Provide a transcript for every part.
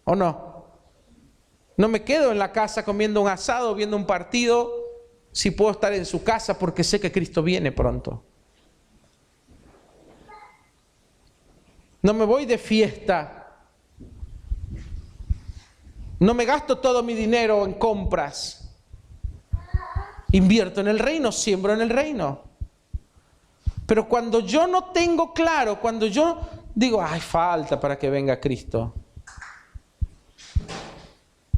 ¿o no? No me quedo en la casa comiendo un asado, viendo un partido, si puedo estar en su casa porque sé que Cristo viene pronto. No me voy de fiesta. No me gasto todo mi dinero en compras. Invierto en el reino, siembro en el reino. Pero cuando yo no tengo claro, cuando yo digo, ay, falta para que venga Cristo.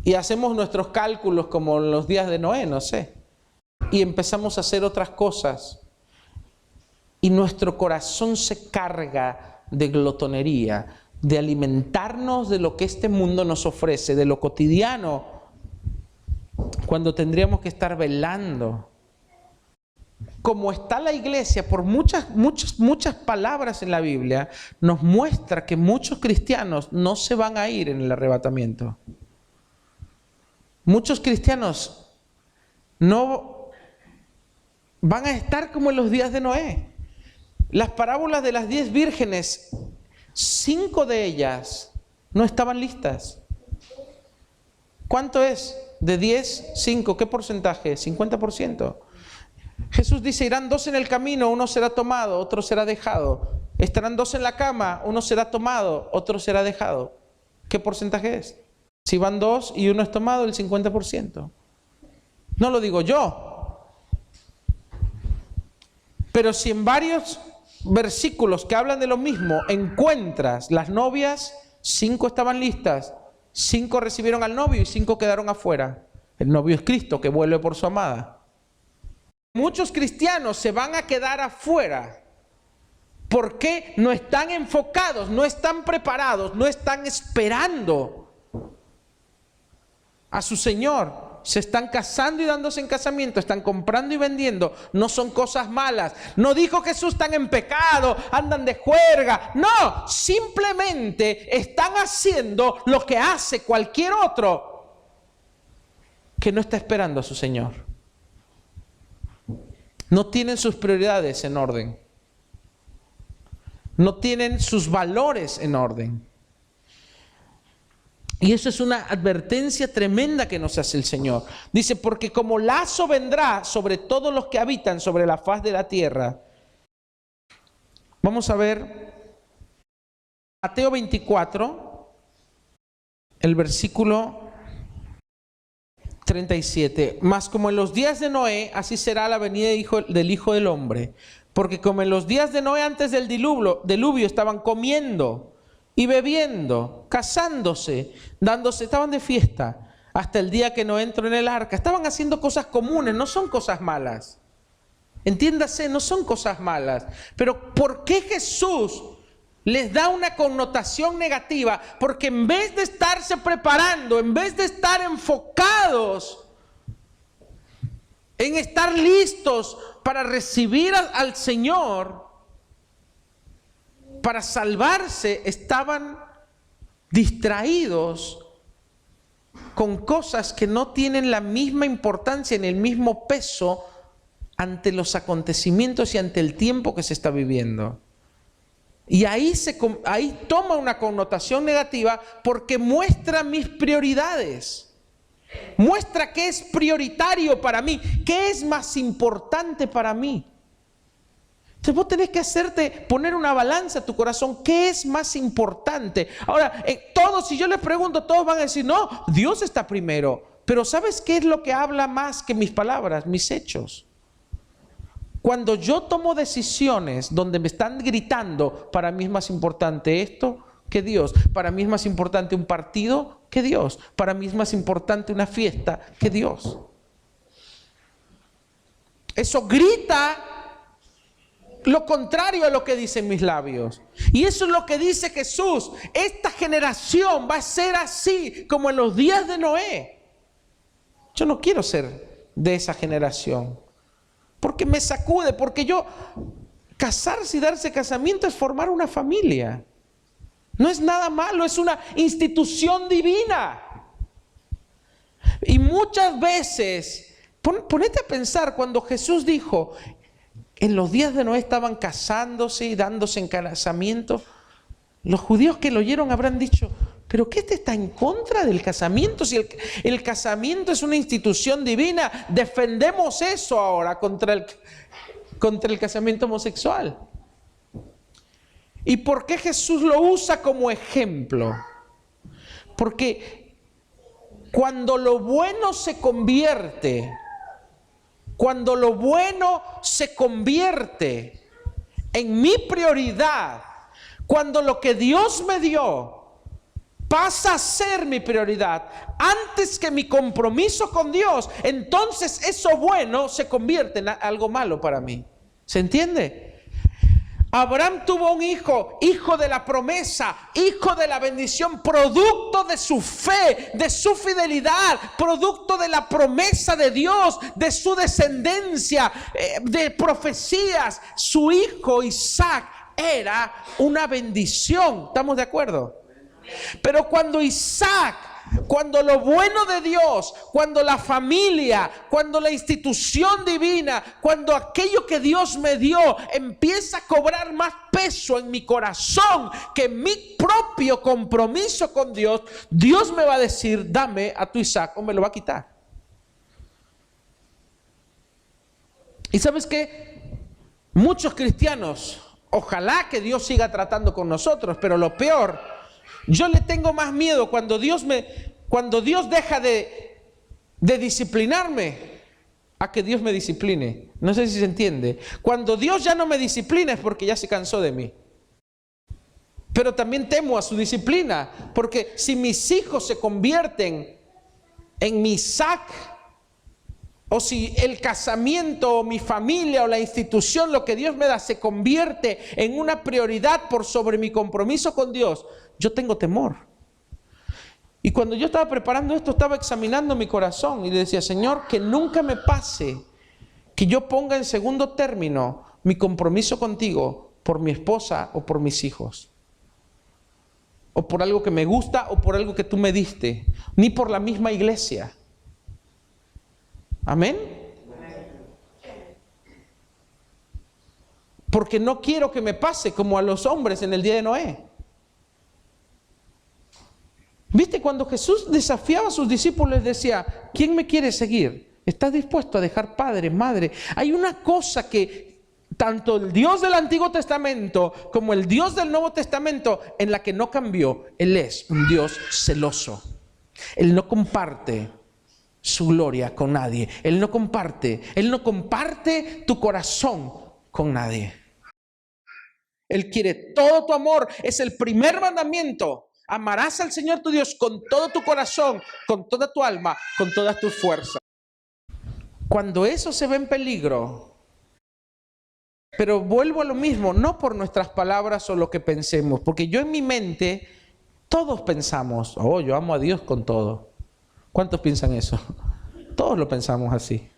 Y hacemos nuestros cálculos como en los días de Noé, no sé. Y empezamos a hacer otras cosas. Y nuestro corazón se carga de glotonería, de alimentarnos de lo que este mundo nos ofrece, de lo cotidiano, cuando tendríamos que estar velando. Como está la iglesia, por muchas palabras en la Biblia, nos muestra que muchos cristianos no se van a ir en el arrebatamiento. Muchos cristianos no van a estar como en los días de Noé. Las parábolas de las 10 vírgenes, 5 de ellas no estaban listas. ¿Cuánto es? De 10, 5, ¿qué porcentaje? 50%. Jesús dice, irán 2 en el camino, uno será tomado, otro será dejado. Estarán 2 en la cama, uno será tomado, otro será dejado. ¿Qué porcentaje es? Si van 2 y uno es tomado, el 50%. No lo digo yo. Pero si en varios versículos que hablan de lo mismo encuentras las novias, 5 estaban listas, 5 recibieron al novio y 5 quedaron afuera. El novio es Cristo, que vuelve por su amada. Muchos cristianos se van a quedar afuera porque no están enfocados, no están preparados, no están esperando a su Señor. Se están casando y dándose en casamiento, están comprando y vendiendo. No son cosas malas. No dijo Jesús están en pecado, andan de juerga. No, simplemente están haciendo lo que hace cualquier otro que no está esperando a su Señor. No tienen sus prioridades en orden. No tienen sus valores en orden. Y eso es una advertencia tremenda que nos hace el Señor. Dice, porque como lazo vendrá sobre todos los que habitan sobre la faz de la tierra. Vamos a ver Mateo 24, el versículo 37. Mas como en los días de Noé, así será la venida del Hijo del Hombre. Porque como en los días de Noé antes del diluvio estaban comiendo y bebiendo, casándose, estaban de fiesta, hasta el día que Noé entró en el arca. Estaban haciendo cosas comunes, no son cosas malas. Entiéndase, no son cosas malas. Pero ¿por qué Jesús les da una connotación negativa? Porque en vez de estarse preparando, en vez de estar enfocados en estar listos para recibir al Señor, para salvarse, estaban distraídos con cosas que no tienen la misma importancia ni el mismo peso ante los acontecimientos y ante el tiempo que se está viviendo. Y ahí toma una connotación negativa porque muestra mis prioridades. Muestra qué es prioritario para mí, qué es más importante para mí. Entonces vos tenés que poner una balanza a tu corazón. ¿Qué es más importante? Ahora, todos, si yo les pregunto, todos van a decir, no, Dios está primero. Pero ¿sabes qué es lo que habla más que mis palabras? Mis hechos. Cuando yo tomo decisiones donde me están gritando, para mí es más importante esto que Dios. Para mí es más importante un partido que Dios. Para mí es más importante una fiesta que Dios. Eso grita lo contrario a lo que dicen mis labios. Y eso es lo que dice Jesús. Esta generación va a ser así como en los días de Noé. Yo no quiero ser de esa generación. Porque me sacude, porque casarse y darse casamiento es formar una familia. No es nada malo, es una institución divina. Y muchas veces, ponete a pensar cuando Jesús dijo, en los días de Noé estaban casándose y dándose en casamiento, los judíos que lo oyeron habrán dicho, ¿Pero qué te está en contra del casamiento? Si el casamiento es una institución divina, defendemos eso ahora contra el casamiento homosexual. ¿Y por qué Jesús lo usa como ejemplo? Porque cuando lo bueno se convierte, en mi prioridad, cuando lo que Dios me dio pasa a ser mi prioridad antes que mi compromiso con Dios, entonces eso bueno se convierte en algo malo para mí. ¿Se entiende? Abraham tuvo un hijo, hijo de la promesa, hijo de la bendición, producto de su fe, de su fidelidad, producto de la promesa de Dios, de su descendencia, de profecías. Su hijo Isaac era una bendición. ¿Estamos de acuerdo? Pero cuando lo bueno de Dios, cuando la familia, cuando la institución divina, cuando aquello que Dios me dio empieza a cobrar más peso en mi corazón que mi propio compromiso con Dios, Dios me va a decir, dame a tu Isaac o me lo va a quitar. ¿Y sabes qué? Muchos cristianos, ojalá que Dios siga tratando con nosotros, pero lo peor, yo le tengo más miedo cuando Dios deja de disciplinarme a que Dios me discipline. No sé si se entiende. Cuando Dios ya no me disciplina es porque ya se cansó de mí. Pero también temo a su disciplina, porque si mis hijos se convierten en mi Isaac, o si el casamiento o mi familia o la institución, lo que Dios me da, se convierte en una prioridad por sobre mi compromiso con Dios, yo tengo temor. Y cuando yo estaba preparando esto, estaba examinando mi corazón y le decía, Señor, que nunca me pase que yo ponga en segundo término mi compromiso contigo por mi esposa o por mis hijos, o por algo que me gusta o por algo que tú me diste, ni por la misma iglesia. Amén. Porque no quiero que me pase como a los hombres en el día de Noé. ¿Viste? Cuando Jesús desafiaba a sus discípulos, les decía, ¿quién me quiere seguir? ¿Estás dispuesto a dejar padre, madre? Hay una cosa que tanto el Dios del Antiguo Testamento como el Dios del Nuevo Testamento en la que no cambió. Él es un Dios celoso. Él no comparte su gloria con nadie. Él no comparte tu corazón con nadie. Él quiere todo tu amor. Es el primer mandamiento. Amarás al Señor tu Dios con todo tu corazón, con toda tu alma, con todas tus fuerzas. Cuando eso se ve en peligro, pero vuelvo a lo mismo, no por nuestras palabras o lo que pensemos, porque yo en mi mente, todos pensamos, oh, yo amo a Dios con todo. ¿Cuántos piensan eso? Todos lo pensamos así.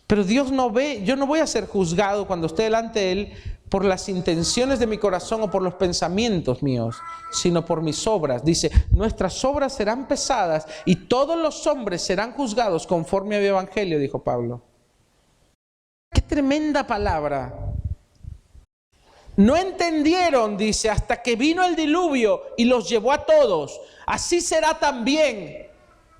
Pero Dios no ve, yo no voy a ser juzgado cuando esté delante de Él por las intenciones de mi corazón o por los pensamientos míos, sino por mis obras. Dice, nuestras obras serán pesadas y todos los hombres serán juzgados conforme al Evangelio, dijo Pablo. ¡Qué tremenda palabra! No entendieron, dice, hasta que vino el diluvio y los llevó a todos. Así será también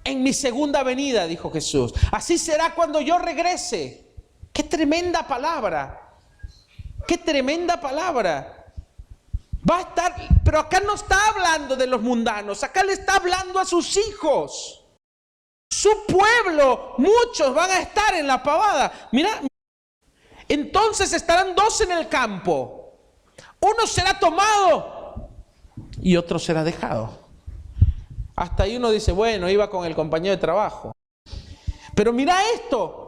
en mi segunda venida, dijo Jesús. Así será cuando yo regrese. ¡Qué tremenda palabra! ¡Qué tremenda palabra! Va a estar, pero acá no está hablando de los mundanos, acá le está hablando a sus hijos. Su pueblo, muchos van a estar en la pavada. Mira, entonces estarán dos en el campo. Uno será tomado y otro será dejado. Hasta ahí uno dice, bueno, iba con el compañero de trabajo. Pero mira esto.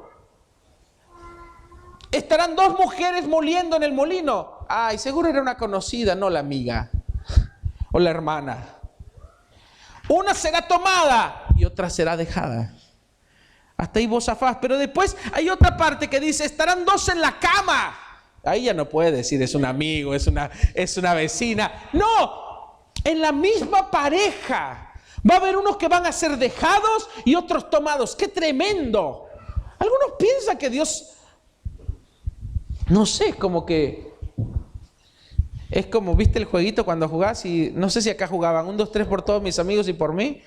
Estarán dos mujeres moliendo en el molino. Ay, seguro era una conocida, no la amiga o la hermana. Una será tomada y otra será dejada. Hasta ahí vos zafás. Pero después hay otra parte que dice, estarán dos en la cama. Ahí ya no puede decir es un amigo, es una vecina. No, en la misma pareja va a haber unos que van a ser dejados y otros tomados. ¡Qué tremendo! Algunos piensan que Dios, no sé, como que Es como, ¿viste el jueguito cuando jugás? Y no sé si acá jugaban 1, 2, 3 por todos mis amigos y por mí,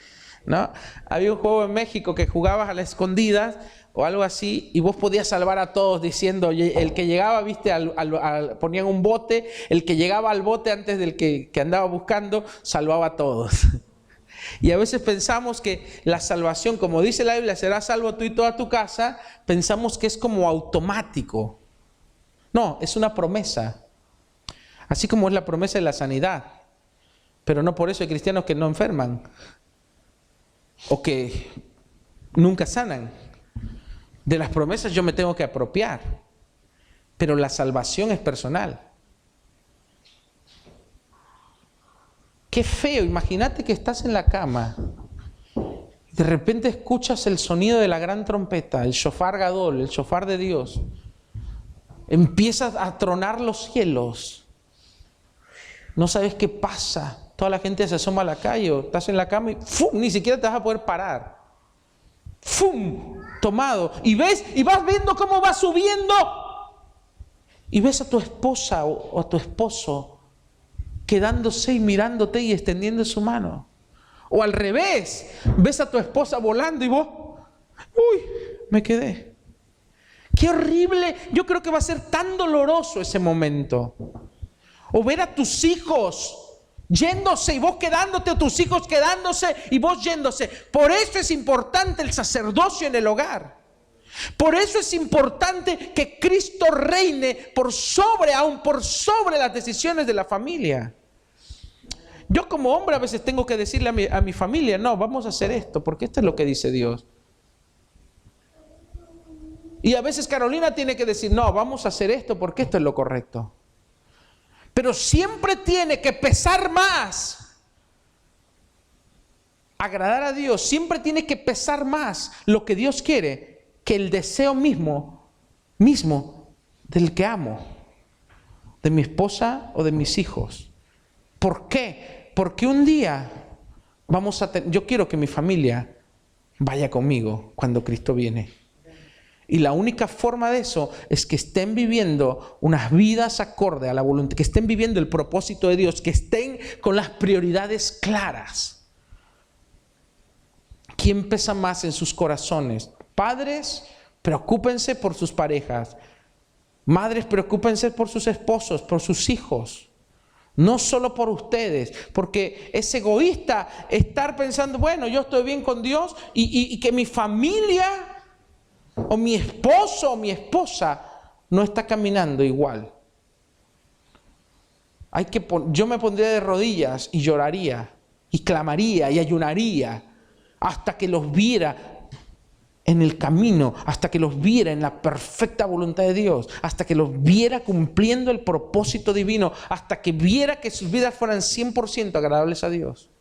¿no? Había un juego en México que jugabas a las escondidas o algo así, y vos podías salvar a todos diciendo, el que llegaba, ¿viste? Ponían un bote, el que llegaba al bote antes del que andaba buscando, salvaba a todos. Y a veces pensamos que la salvación, como dice la Biblia, serás salvo tú y toda tu casa, pensamos que es como automático. No, es una promesa. Así como es la promesa de la sanidad. Pero no por eso hay cristianos que no enferman o que nunca sanan. De las promesas yo me tengo que apropiar, pero la salvación es personal. Qué feo, imagínate que estás en la cama, de repente escuchas el sonido de la gran trompeta, el shofar gadol, el shofar de Dios. Empiezas a tronar los cielos. No sabes qué pasa. Toda la gente se asoma a la calle o estás en la cama y ¡fum! Ni siquiera te vas a poder parar. ¡Fum! Tomado. Y vas viendo cómo va subiendo. Y ves a tu esposa o a tu esposo quedándose y mirándote y extendiendo su mano. O al revés, ves a tu esposa volando y vos, uy, me quedé. Qué horrible. Yo creo que va a ser tan doloroso ese momento. O ver a tus hijos yéndose y vos quedándote, o tus hijos quedándose y vos yéndose. Por eso es importante el sacerdocio en el hogar. Por eso es importante que Cristo reine aún por sobre las decisiones de la familia. Yo como hombre a veces tengo que decirle a mi familia, no, vamos a hacer esto, porque esto es lo que dice Dios. Y a veces Carolina tiene que decir, no, vamos a hacer esto, porque esto es lo correcto. Pero siempre tiene que pesar más agradar a Dios, siempre tiene que pesar más lo que Dios quiere que el deseo mismo del que amo, de mi esposa o de mis hijos. ¿Por qué? Porque un día yo quiero que mi familia vaya conmigo cuando Cristo viene. Y la única forma de eso es que estén viviendo unas vidas acorde a la voluntad, que estén viviendo el propósito de Dios, que estén con las prioridades claras. ¿Quién pesa más en sus corazones? Padres, preocúpense por sus parejas. Madres, preocúpense por sus esposos, por sus hijos. No solo por ustedes, porque es egoísta estar pensando, bueno, yo estoy bien con Dios y que mi familia o mi esposo o mi esposa no está caminando igual. Yo me pondría de rodillas y lloraría y clamaría y ayunaría hasta que los viera en el camino, hasta que los viera en la perfecta voluntad de Dios, hasta que los viera cumpliendo el propósito divino, hasta que viera que sus vidas fueran 100% agradables a Dios.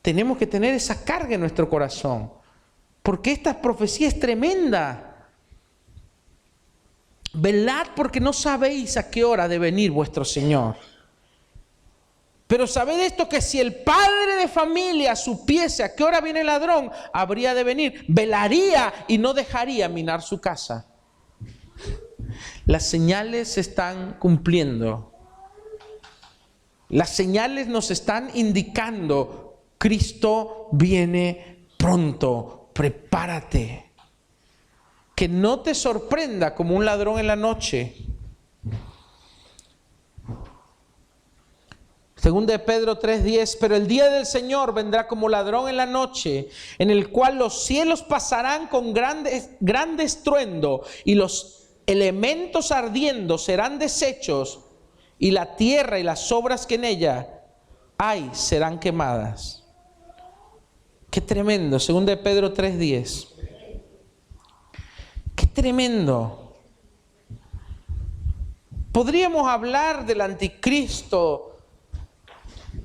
Tenemos que tener esa carga en nuestro corazón, porque esta profecía es tremenda. Velad porque no sabéis a qué hora ha de venir vuestro Señor. Pero sabed esto, que si el padre de familia supiese a qué hora viene el ladrón, habría de venir, velaría y no dejaría minar su casa. Las señales se están cumpliendo. Las señales nos están indicando, Cristo viene pronto, prepárate. Que no te sorprenda como un ladrón en la noche. Segunda de Pedro 3:10, pero el día del Señor vendrá como ladrón en la noche, en el cual los cielos pasarán con grande estruendo, y los elementos ardiendo serán deshechos, y la tierra y las obras que en ella hay serán quemadas. Qué tremendo, segunda de Pedro 3:10. Qué tremendo. Podríamos hablar del anticristo.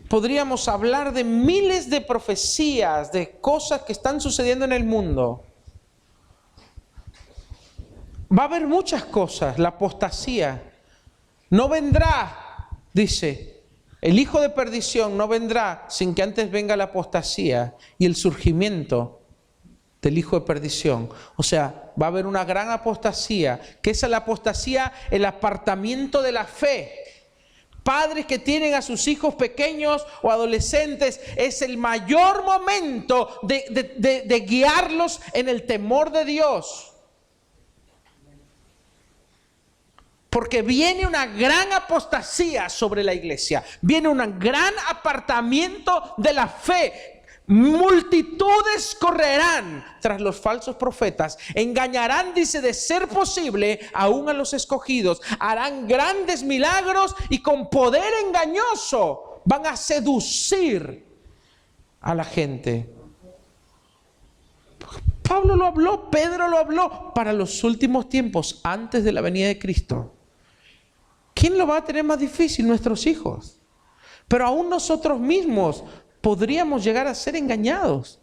Podríamos hablar de miles de profecías, de cosas que están sucediendo en el mundo. Va a haber muchas cosas. La apostasía. No vendrá, dice, el hijo de perdición no vendrá sin que antes venga la apostasía y el surgimiento del hijo de perdición. O sea, va a haber una gran apostasía. ¿Qué es la apostasía? El apartamiento de la fe. Padres que tienen a sus hijos pequeños o adolescentes, es el mayor momento de guiarlos en el temor de Dios. Porque viene una gran apostasía sobre la iglesia. Viene un gran apartamiento de la fe. Multitudes correrán tras los falsos profetas, engañarán, dice, de ser posible, aún a los escogidos, harán grandes milagros y con poder engañoso van a seducir a la gente. Pablo lo habló, Pedro lo habló para los últimos tiempos, antes de la venida de Cristo. ¿Quién lo va a tener más difícil? Nuestros hijos. Pero aún nosotros mismos podríamos llegar a ser engañados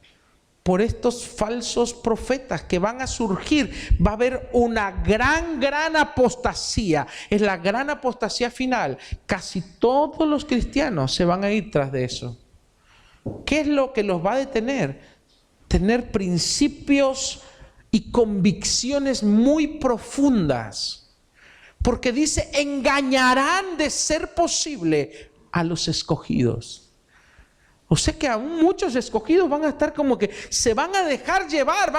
por estos falsos profetas que van a surgir. Va a haber una gran apostasía. Es la gran apostasía final. Casi todos los cristianos se van a ir tras de eso. ¿Qué es lo que los va a detener? Tener principios y convicciones muy profundas. Porque dice, engañarán de ser posible a los escogidos. O sea que aún muchos escogidos van a estar como que se van a dejar llevar,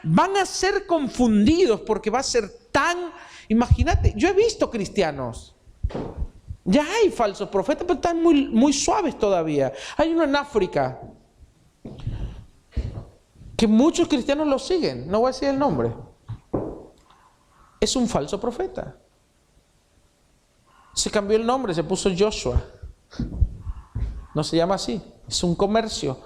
van a ser confundidos porque va a ser tan... Imagínate, yo he visto cristianos, ya hay falsos profetas, pero están muy suaves todavía. Hay uno en África que muchos cristianos lo siguen, no voy a decir el nombre. Es un falso profeta. Se cambió el nombre, se puso Joshua. No se llama así, es un comercio.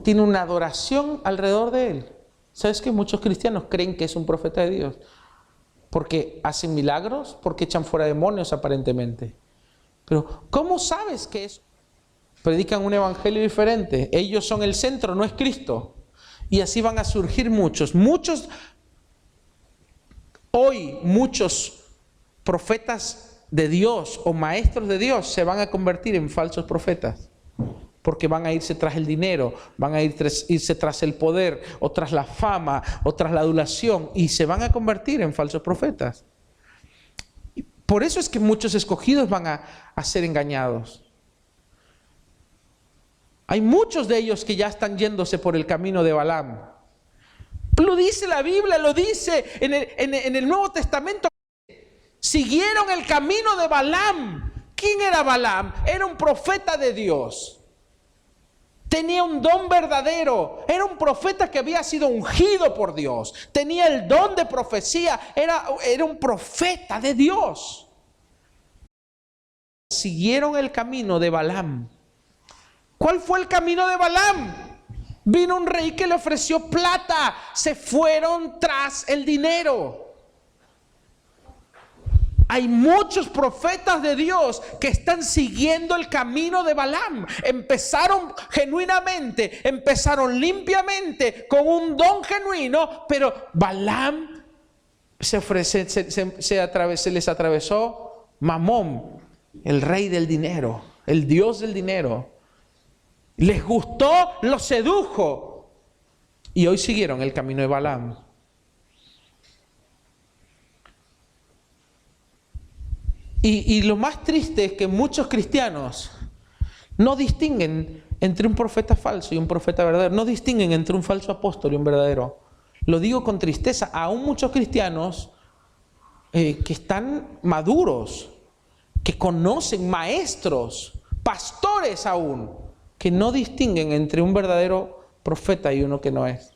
Tiene una adoración alrededor de él. ¿Sabes qué? Muchos cristianos creen que es un profeta de Dios porque hacen milagros, porque echan fuera demonios aparentemente. Pero ¿cómo sabes que es? Predican un evangelio diferente. Ellos son el centro, no es Cristo. Y así van a surgir muchos profetas de Dios o maestros de Dios se van a convertir en falsos profetas, porque van a irse tras el dinero, van a irse tras el poder, o tras la fama, o tras la adulación, y se van a convertir en falsos profetas. Por eso es que muchos escogidos van a ser engañados. Hay muchos de ellos que ya están yéndose por el camino de Balaam. Lo dice la Biblia, lo dice en el Nuevo Testamento. Siguieron el camino de Balaam. ¿Quién era Balaam? Era un profeta de Dios. Tenía un don verdadero. Era un profeta que había sido ungido por Dios. Tenía el don de profecía. Era un profeta de Dios. Siguieron el camino de Balaam. ¿Cuál fue el camino de Balaam? Vino un rey que le ofreció plata. Se fueron tras el dinero. Hay muchos profetas de Dios que están siguiendo el camino de Balaam. Empezaron genuinamente, empezaron limpiamente, con un don genuino, pero Balaam se les atravesó Mamón, el rey del dinero, el dios del dinero. Les gustó, los sedujo y hoy siguieron el camino de Balaam. Y lo más triste es que muchos cristianos no distinguen entre un profeta falso y un profeta verdadero. No distinguen entre un falso apóstol y un verdadero. Lo digo con tristeza. Aún muchos cristianos que están maduros, que conocen maestros, pastores aún, que no distinguen entre un verdadero profeta y uno que no es.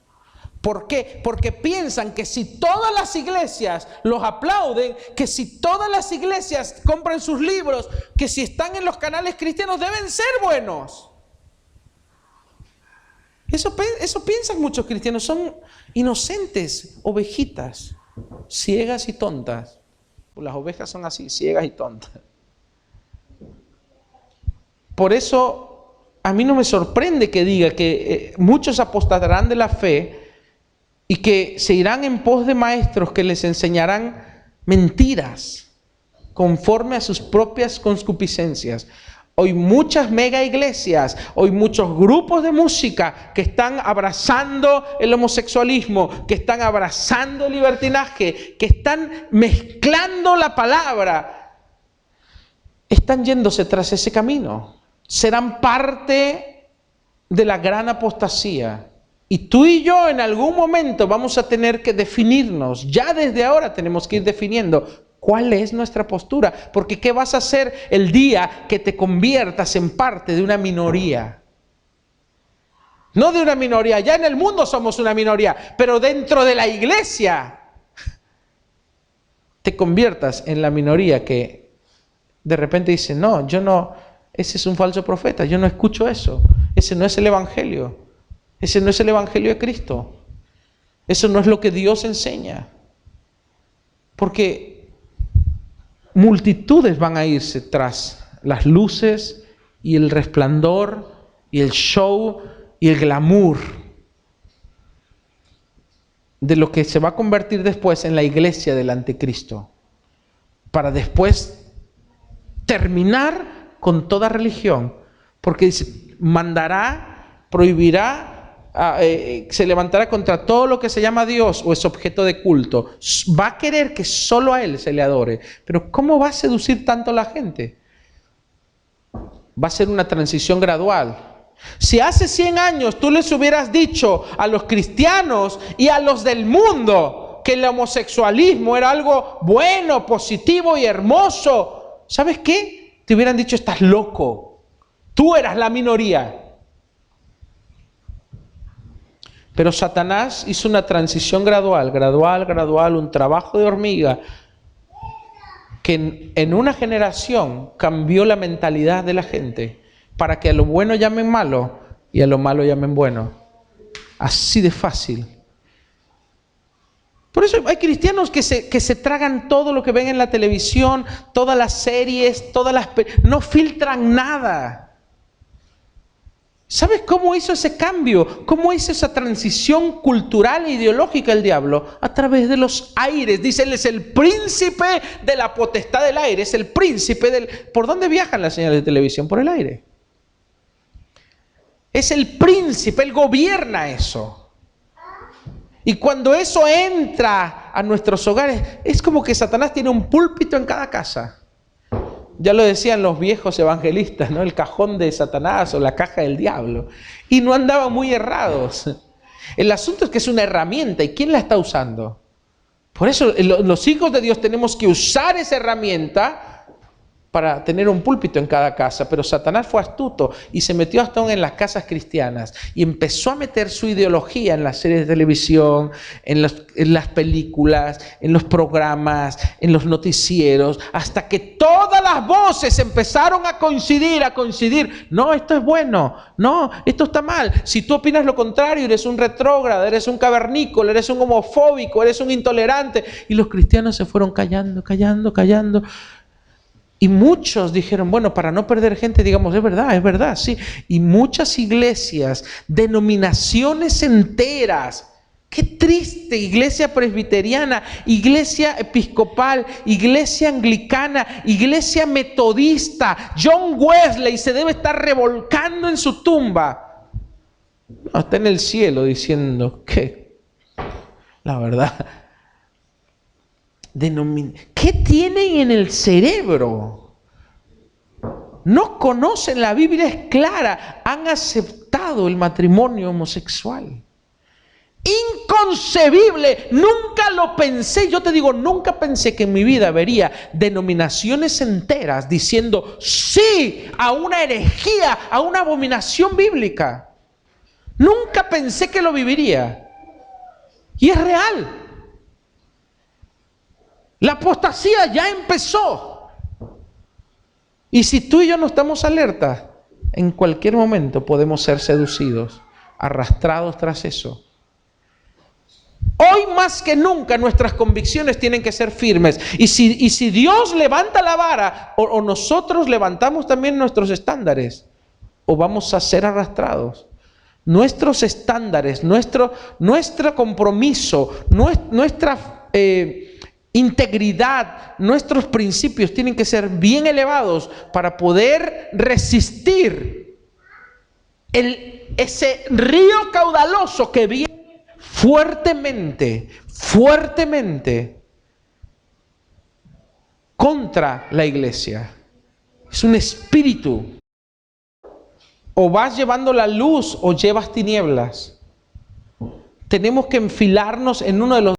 ¿Por qué? Porque piensan que si todas las iglesias los aplauden, que si todas las iglesias compran sus libros, que si están en los canales cristianos deben ser buenos. Eso piensan muchos cristianos. Son inocentes, ovejitas, ciegas y tontas. Las ovejas son así, ciegas y tontas. Por eso a mí no me sorprende que diga que muchos apostatarán de la fe y que se irán en pos de maestros que les enseñarán mentiras conforme a sus propias concupiscencias. Hoy muchas mega iglesias, hoy muchos grupos de música que están abrazando el homosexualismo, que están abrazando el libertinaje, que están mezclando la palabra, están yéndose tras ese camino. Serán parte de la gran apostasía. Y tú y yo en algún momento vamos a tener que definirnos. Ya desde ahora tenemos que ir definiendo cuál es nuestra postura. Porque ¿qué vas a hacer el día que te conviertas en parte de una minoría? No de una minoría. Ya en el mundo somos una minoría. Pero dentro de la iglesia te conviertas en la minoría que de repente dice, no, yo no, ese es un falso profeta. Yo no escucho eso. Ese no es el evangelio. Ese no es el evangelio de Cristo. Eso no es lo que Dios enseña. Porque multitudes van a irse tras las luces y el resplandor y el show y el glamour de lo que se va a convertir después en la iglesia del anticristo, para después terminar con toda religión, porque dice, mandará, prohibirá, se levantará contra todo lo que se llama Dios o es objeto de culto. Va a querer que solo a Él se le adore. Pero ¿cómo va a seducir tanto a la gente? Va a ser una transición gradual. Si hace 100 años tú les hubieras dicho a los cristianos y a los del mundo que el homosexualismo era algo bueno, positivo y hermoso, ¿sabes qué? Te hubieran dicho, estás loco. Tú eras la minoría. Pero Satanás hizo una transición gradual, un trabajo de hormiga, que en una generación cambió la mentalidad de la gente, para que a lo bueno llamen malo y a lo malo llamen bueno. Así de fácil. Por eso hay cristianos que se tragan todo lo que ven en la televisión, todas las series, no filtran nada. ¿Sabes cómo hizo ese cambio? ¿Cómo hizo esa transición cultural e ideológica el diablo? A través de los aires. Dice, él es el príncipe de la potestad del aire. Es el príncipe del... ¿Por dónde viajan las señales de televisión? Por el aire. Es el príncipe, él gobierna eso. Y cuando eso entra a nuestros hogares, es como que Satanás tiene un púlpito en cada casa. Ya lo decían los viejos evangelistas, ¿no? El cajón de Satanás o la caja del diablo. Y no andaban muy errados. El asunto es que es una herramienta. ¿Y quién la está usando? Por eso los hijos de Dios tenemos que usar esa herramienta para tener un púlpito en cada casa. Pero Satanás fue astuto y se metió hasta en las casas cristianas y empezó a meter su ideología en las series de televisión, en las películas, en los programas, en los noticieros, hasta que todas las voces empezaron a coincidir. No, esto es bueno. No, esto está mal. Si tú opinas lo contrario, eres un retrógrado, eres un cavernícola, eres un homofóbico, eres un intolerante. Y los cristianos se fueron callando. Y muchos dijeron, bueno, para no perder gente, digamos, es verdad, sí. Y muchas iglesias, denominaciones enteras, qué triste, iglesia presbiteriana, iglesia episcopal, iglesia anglicana, iglesia metodista, John Wesley se debe estar revolcando en su tumba. No, está en el cielo diciendo que, la verdad... ¿Qué tienen en el cerebro? No conocen, la Biblia es clara, han aceptado el matrimonio homosexual. Inconcebible, nunca lo pensé, yo te digo, nunca pensé que en mi vida vería denominaciones enteras diciendo sí a una herejía, a una abominación bíblica. Nunca pensé que lo viviría. Y es real. La apostasía ya empezó. Y si tú y yo no estamos alertas, en cualquier momento podemos ser seducidos, arrastrados tras eso. Hoy más que nunca nuestras convicciones tienen que ser firmes. Y si Dios levanta la vara, o nosotros levantamos también nuestros estándares, o vamos a ser arrastrados. Nuestros estándares, nuestro compromiso, nuestra integridad, nuestros principios tienen que ser bien elevados para poder resistir ese río caudaloso que viene fuertemente contra la iglesia. Es un espíritu. O vas llevando la luz o llevas tinieblas. Tenemos que enfilarnos en uno de los